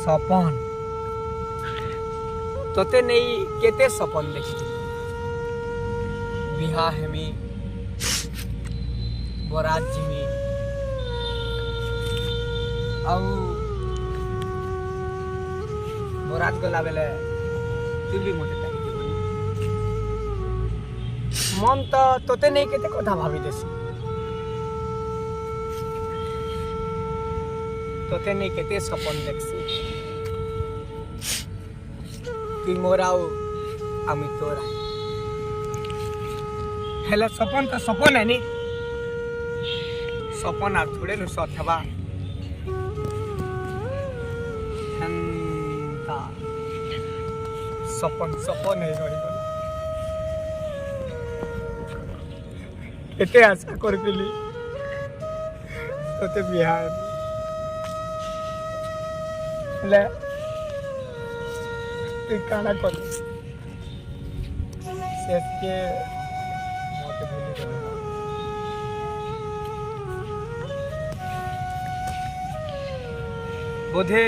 सपन तोते नहीं केते सपन देखी बिहा हेमी बरात जिमी आउ बरात गला बेले तू भी मते मन तो तोते नहीं केते कथा भाभी देसी तोते नहीं केते सपन देखसी तू मोराओ आमी तोरा हेला सपन तो सपन है नी सपन आ थोड़े नु सथवा हंता सपन सपन है रही केते आशा करथिली तोते बिहार ले तू काना कर सेफ के मोटे भूली कर बोधे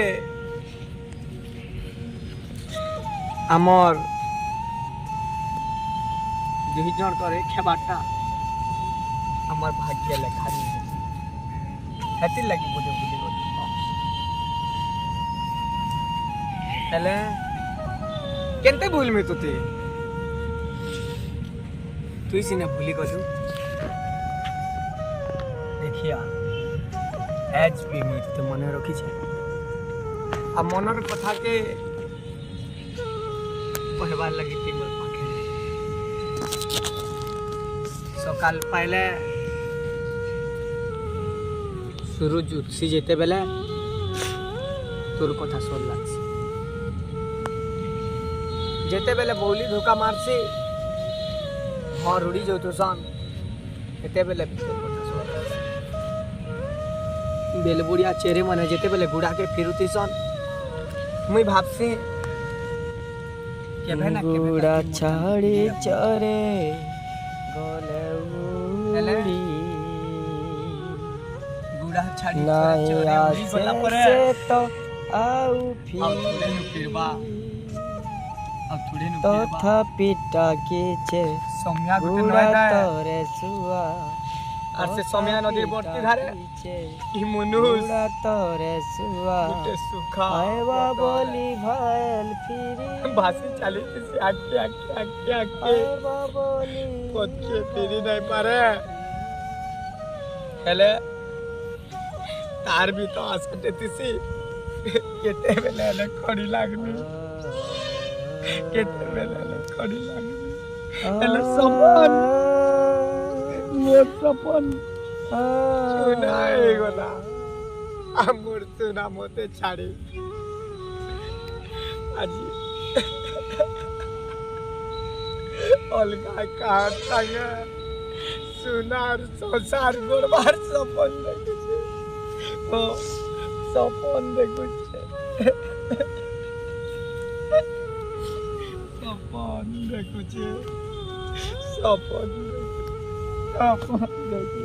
आमर दुई जन करे खेबाटा आमर भाग्य लेखा नहीं हेती लगी बोधे भूली कर हेले केनते भूल में तोते तू सिने भूली करू देखिया एच भी मी तो मन रखी छे आ मनर कथा के कहबार लगी तिमर पाखे सकाल पहले सूरज उठसी जेते बेले तोर कथा सोल लागसी जेते बेले बौली धोका मारसी घर उड़ी जो तुसान एते बेले तोर कथा सोल लागसी बेलबुड़िया चेहरे मने जेते बेले गुड़ा के फिरुती सन मुई भाबसी के भेना के गुड़ा छाड़ी चरे गले उड़ी गुड़ा छाड़ी चरे उड़ी गला परे तो आउ फिरबा तथा पिटा कीचे सोम्या गुड़ा तोरे सुआ আর সে সময়া নদীর বর্তি ধারে ই মনুষ গুড়া তরে সুয়া গুটে সুখা আইবা বলি ভাইল ফিরি ভাসি চালিতেছি আঁকে আঁকে আঁকে আঁকে আইবা বলি পথে ফিরি নাই পারে হেলে তার भी तो আসতেছি কেতে বেলে হেলে খড়ি লাগনি কেতে বেলে হেলে খড়ি লাগনি হেলে সপন मोर सपन सुनाए गोला आमोर सुना मोते छाड़ी আজি अलगा काट संगे सुनार संसार गोरबार सपन देखुछे ओ सपन देखुछे सपन देखुछे सपन देखुछे